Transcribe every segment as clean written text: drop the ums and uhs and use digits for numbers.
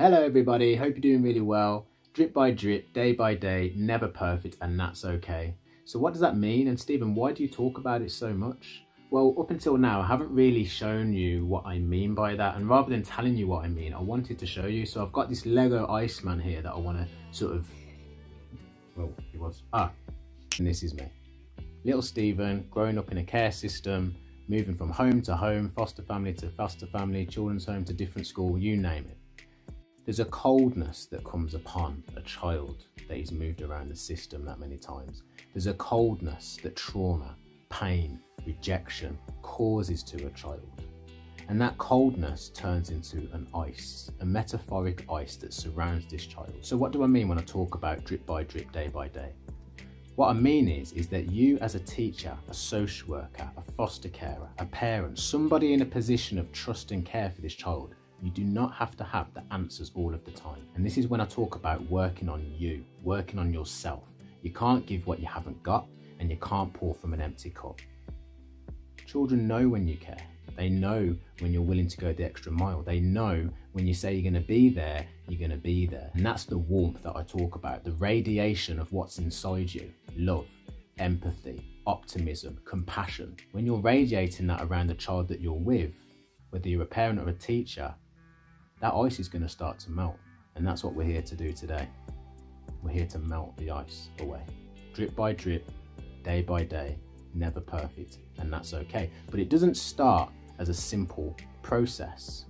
Hello everybody, hope you're doing really well. Drip by drip, day by day, never perfect, and that's okay. So what does that mean? And Stephen, why do you talk about it so much? Well, up until now, I haven't really shown you what I mean by that. And rather than telling you what I mean, I wanted to show you. So I've got this Lego Iceman here that I want to sort of, and this is me. Little Stephen, growing up in a care system, moving from home to home, foster family to foster family, children's home to different school, you name it. There's a coldness that comes upon a child that he's moved around the system that many times. There's a coldness that trauma, pain, rejection causes to a child. And that coldness turns into an ice, a metaphoric ice that surrounds this child. So what do I mean when I talk about drip by drip, day by day? What I mean is that you as a teacher, a social worker, a foster carer, a parent, somebody in a position of trust and care for this child, you do not have to have the answers all of the time. And this is when I talk about working on you, working on yourself. You can't give what you haven't got, and you can't pour from an empty cup. Children know when you care. They know when you're willing to go the extra mile. They know when you say you're going to be there, you're going to be there. And that's the warmth that I talk about, the radiation of what's inside you. Love, empathy, optimism, compassion. When you're radiating that around the child that you're with, whether you're a parent or a teacher, that ice is going to start to melt. And that's what we're here to do today. We're here to melt the ice away. Drip by drip, day by day, never perfect. And that's okay. But it doesn't start as a simple process.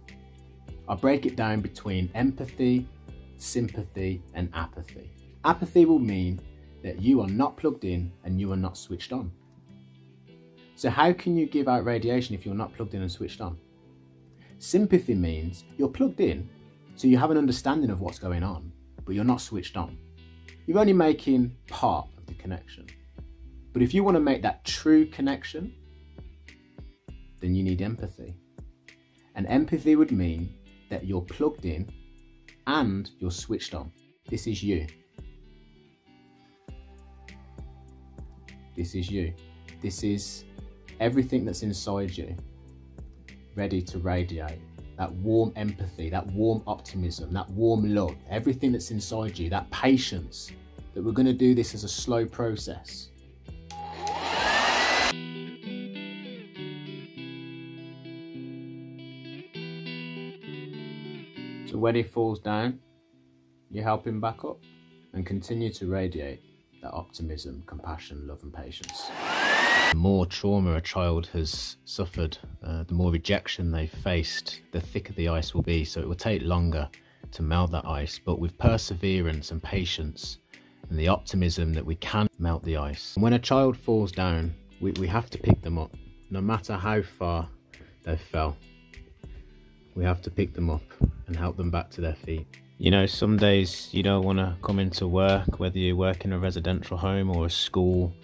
I break it down between empathy, sympathy, and apathy. Apathy will mean that you are not plugged in and you are not switched on. So how can you give out radiation if you're not plugged in and switched on? Sympathy means you're plugged in, so you have an understanding of what's going on, but you're not switched on. You're only making part of the connection. But if you want to make that true connection, then you need empathy. And empathy would mean that you're plugged in and you're switched on. This is you. This is you. This is everything that's inside you, ready to radiate. That warm empathy, that warm optimism, that warm love, everything that's inside you, that patience, that we're going to do this as a slow process. So when he falls down, you help him back up and continue to radiate that optimism, compassion, love and patience. The more trauma a child has suffered, the more rejection they've faced, the thicker the ice will be. So it will take longer to melt that ice, but with perseverance and patience and the optimism that we can melt the ice. And when a child falls down, we have to pick them up, no matter how far they fell. We have to pick them up and help them back to their feet. You know, some days you don't want to come into work, whether you work in a residential home or a school,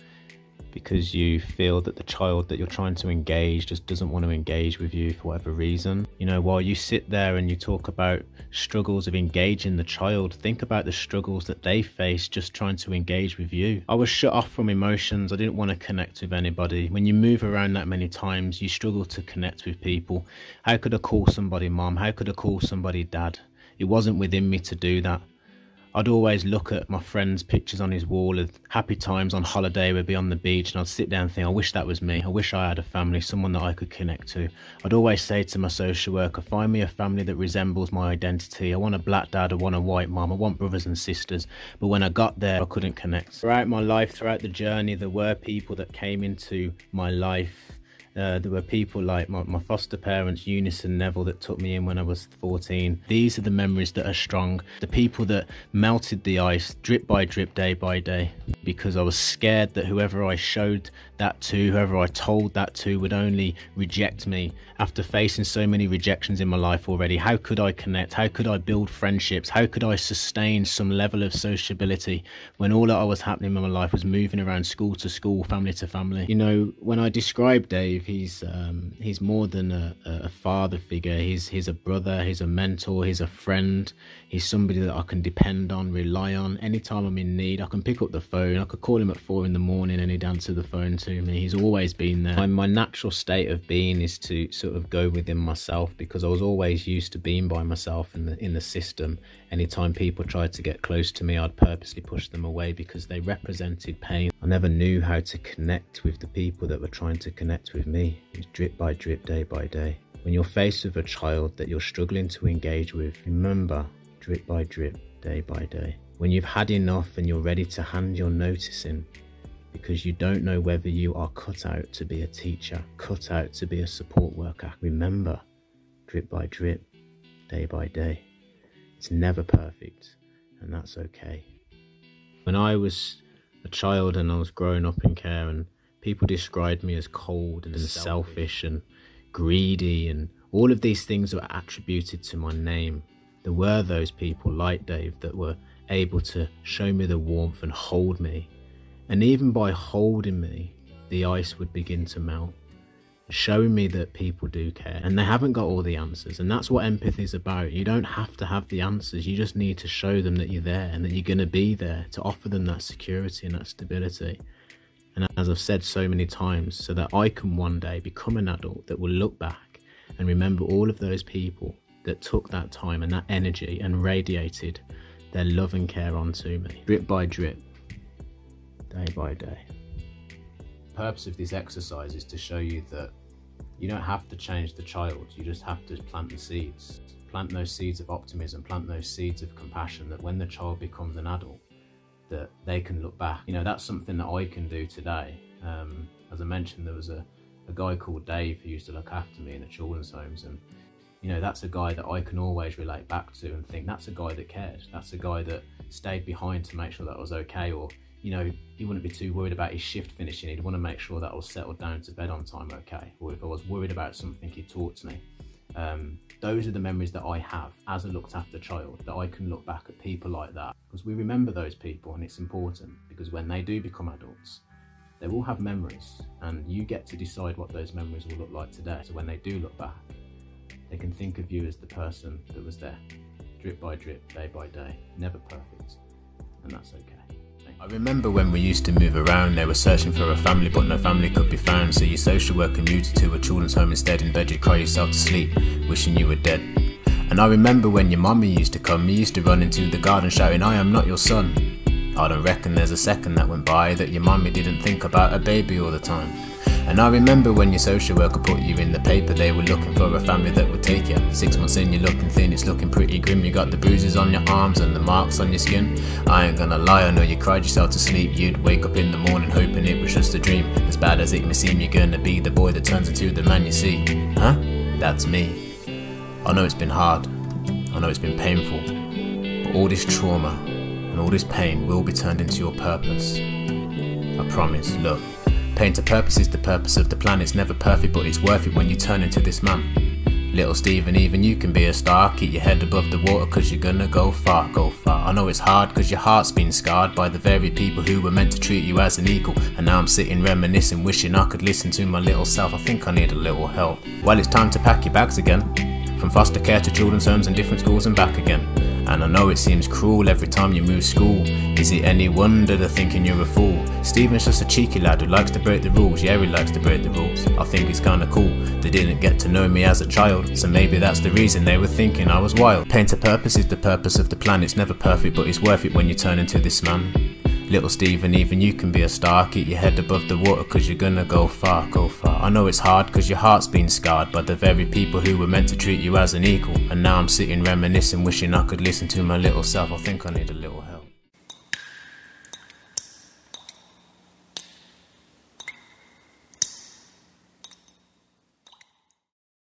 because you feel that the child that you're trying to engage just doesn't want to engage with you for whatever reason. You know, while you sit there and you talk about struggles of engaging the child, think about the struggles that they face just trying to engage with you. I was shut off from emotions. I didn't want to connect with anybody. When you move around that many times, you struggle to connect with people. How could I call somebody mom? How could I call somebody dad? It wasn't within me to do that. I'd always look at my friend's pictures on his wall of happy times on holiday. We'd be on the beach and I'd sit down and think, I wish that was me. I wish I had a family, someone that I could connect to. I'd always say to my social worker, find me a family that resembles my identity. I want a black dad, I want a white mum, I want brothers and sisters. But when I got there, I couldn't connect. Throughout my life, throughout the journey, there were people that came into my life. There were people like my foster parents, Eunice and Neville, that took me in when I was 14. These are the memories that are strong. The people that melted the ice drip by drip, day by day, because I was scared that whoever I showed that to, whoever I told that to, would only reject me. After facing so many rejections in my life already, how could I connect? How could I build friendships? How could I sustain some level of sociability when all that was happening in my life was moving around school to school, family to family? You know, when I describe Dave, he's more than a father figure. He's a brother, he's a mentor, he's a friend. He's somebody that I can depend on, rely on. Anytime I'm in need, I can pick up the phone. I could call him at 4 in the morning and he'd answer the phone to me. He's always been there. My natural state of being is to sort of go within myself, because I was always used to being by myself in the system. Anytime people tried to get close to me, I'd purposely push them away because they represented pain. I never knew how to connect with the people that were trying to connect with me. It was drip by drip, day by day. When you're faced with a child that you're struggling to engage with, remember, drip by drip, day by day. When you've had enough and you're ready to hand your notice in, because you don't know whether you are cut out to be a teacher, cut out to be a support worker, remember, drip by drip, day by day. It's never perfect, and that's okay. When I was a child and I was growing up in care, and people described me as cold and selfish and greedy, and all of these things were attributed to my name. There were those people like Dave that were able to show me the warmth and hold me. And even by holding me, the ice would begin to melt, showing me that people do care and they haven't got all the answers. And that's what empathy is about. You don't have to have the answers. You just need to show them that you're there and that you're going to be there to offer them that security and that stability. And as I've said so many times, so that I can one day become an adult that will look back and remember all of those people that took that time and that energy and radiated their love and care onto me, drip by drip, day by day. The purpose of this exercise is to show you that you don't have to change the child, you just have to plant the seeds. Plant those seeds of optimism, plant those seeds of compassion, that when the child becomes an adult, that they can look back. You know, that's something that I can do today. As I mentioned, there was a guy called Dave who used to look after me in the children's homes, and you know, that's a guy that I can always relate back to and think that's a guy that cared. That's a guy that stayed behind to make sure that I was okay, or you know, he wouldn't be too worried about his shift finishing. He'd want to make sure that I was settled down to bed on time okay, or if I was worried about something, he'd talk to me. Those are the memories that I have as a looked after child, that I can look back at people like that, because we remember those people, and it's important because when they do become adults, they will have memories, and you get to decide what those memories will look like today. So when they do look back, they can think of you as the person that was there, drip by drip, day by day, never perfect, and that's okay. I remember when we used to move around, they were searching for a family but no family could be found, so your social worker moved you to a children's home instead. In bed you'd cry yourself to sleep, wishing you were dead. And I remember when your mummy used to come, you used to run into the garden shouting, I am not your son. I don't reckon there's a second that went by that your mummy didn't think about a baby all the time. And I remember when your social worker put you in the paper, they were looking for a family that would take you. 6 months in, you're looking thin, it's looking pretty grim. You got the bruises on your arms and the marks on your skin. I ain't gonna lie, I know you cried yourself to sleep. You'd wake up in the morning hoping it was just a dream. As bad as it may seem, you're gonna be the boy that turns into the man you see. Huh? That's me. I know it's been hard, I know it's been painful, but all this trauma and all this pain will be turned into your purpose. I promise. Look, pain to purpose is the purpose of the plan. It's never perfect, but it's worth it when you turn into this man. Little Stephen, even you can be a star. Keep your head above the water, cause you're gonna go far, go far. I know it's hard, cause your heart's been scarred by the very people who were meant to treat you as an equal. And now I'm sitting reminiscing, wishing I could listen to my little self. I think I need a little help. Well, it's time to pack your bags again, from foster care to children's homes and different schools and back again. And I know it seems cruel every time you move school. Is it any wonder they're thinking you're a fool? Stephen's just a cheeky lad who likes to break the rules. Yeah, he likes to break the rules. I think it's kinda cool. They didn't get to know me as a child, so maybe that's the reason they were thinking I was wild. Pain to purpose is the purpose of the plan. It's never perfect, but it's worth it when you turn into this man. Little Stephen, even you can be a star. Keep your head above the water, cause you're gonna go far, go far. I know it's hard, cause your heart's been scarred by the very people who were meant to treat you as an equal. And now I'm sitting reminiscing, wishing I could listen to my little self. I think I need a little help.